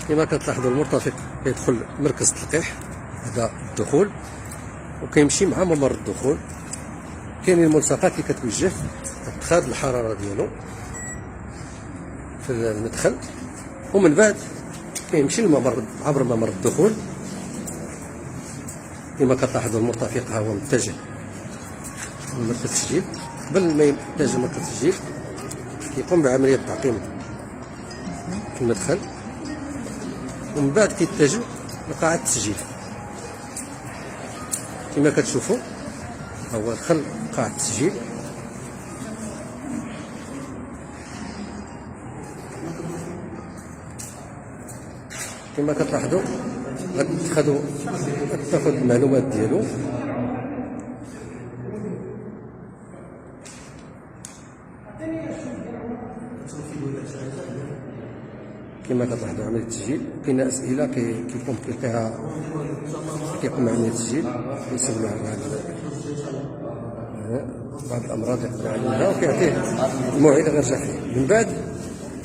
كما كتلاحظوا المرتفق كيدخل مركز التلقيح، هذا الدخول، وكيمشي مع ممر الدخول. كاينين الملصقات اللي كتوجه اتخاذ الحراره ديالو في المدخل، ومن بعد كيمشي الممر عبر ممر الدخول. كما كتلاحظوا المرتفق ها هو متجه لمركز التسجيل. قبل ما يتجه لمركز التسجيل كيقوم بعمليه تعقيم في المدخل، ومن بعد كيتجه لقاعة التسجيل. كما كتشوفوا ها هو دخل قاعة التسجيل. كما كتلاحظوا غتاخد المعلومات ديالو. كما كتلاحظوا عملية التسجيل، كاين أسئلة كيقوم عملية التسجيل، كيسولو على بعض الأمراض اللي يقدر عليها، وكيعطيه الموعد غير يرجع فيه. من بعد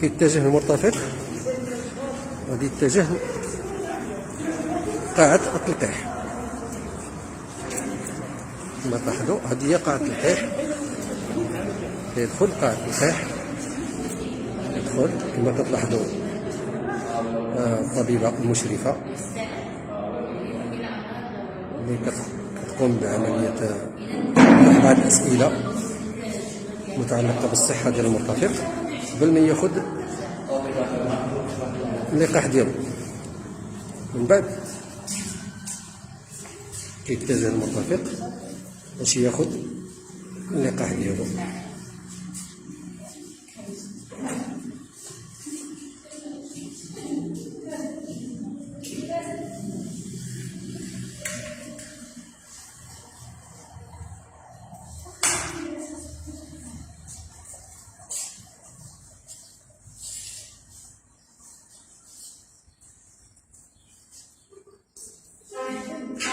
كيتجه المرتفق، غادي يتجه قاعة التلقيح. كما تلاحظوا هذه هي قاعة التلقيح. كيدخل قاعة التلقيح، يدخل كما كتلاحظوا الطبيبة المشرفة اللي كتقوم بعملية بعض الأسئلة متعلقة بالصحة ديال المرتفق قبل ما ياخذ اللقاح ديالو. من بعد كيتجه المرتفق باش ياخذ اللقاح ديالو.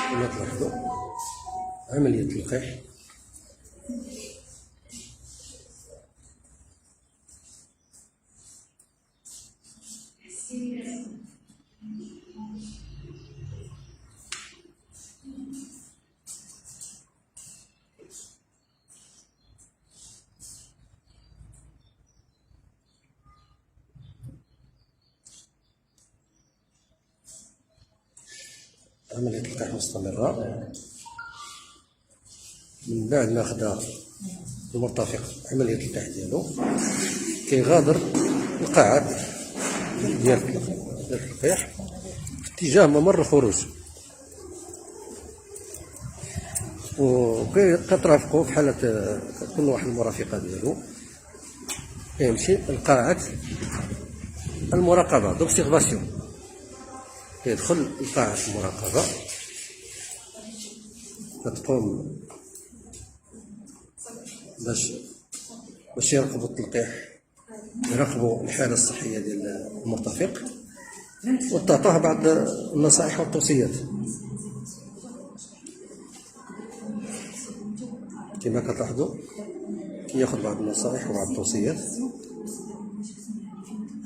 كما تلاحظوا عملية التلقيح. عملية التلقيح مستمرة. من بعد ما خدا المرتفق عملية التلقيح ديالو كيغادر القاعات ديال التلقيح في اتجاه ممر الخروج، وكترافقوا في حالة كل واحد المرافقة ديالو كيمشي لقاعة المراقبة دوبسيرفاسيون. كيدخل لقاعة المراقبة، كتقوم باش يراقبوا التلقيح، يراقبوا الحالة الصحية ديال المرتفق، وتعطوه بعض النصائح والتوصيات. كما كتلاحظوا كياخذ بعض النصائح وبعض التوصيات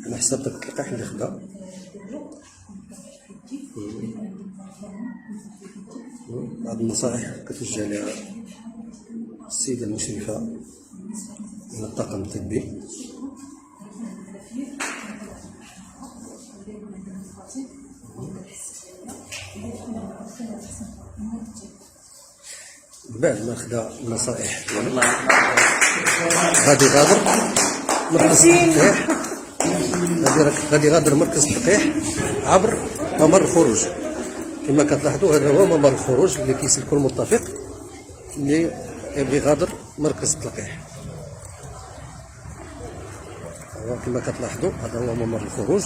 على حساب داك التلقيح اللي خدا. بعض النصائح كتوجه لها السيدة المشرفة من الطاقم الطبي. بعد ما خدا النصائح ديالو غادي يغادر مركز التلقيح، غادي يغادر مركز التلقيح عبر ممر الخروج. كما كتلاحظوا هذا هو ممر الخروج اللي كيسلكو المرتفق اللي يبغي يغادر مركز التلقيح. كما كتلاحظوا هذا هو ممر الخروج.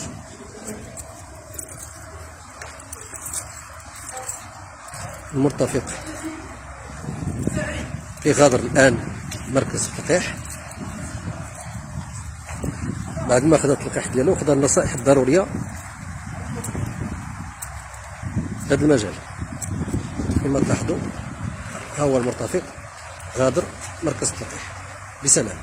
المرتفق كيغادر الآن مركز التلقيح بعد ما خدا التلقيح ديالو، خدا النصائح الضرورية في هذا المجال. كما تلاحظوا ها هو المرتفق غادر مركز التلقيح بسلام.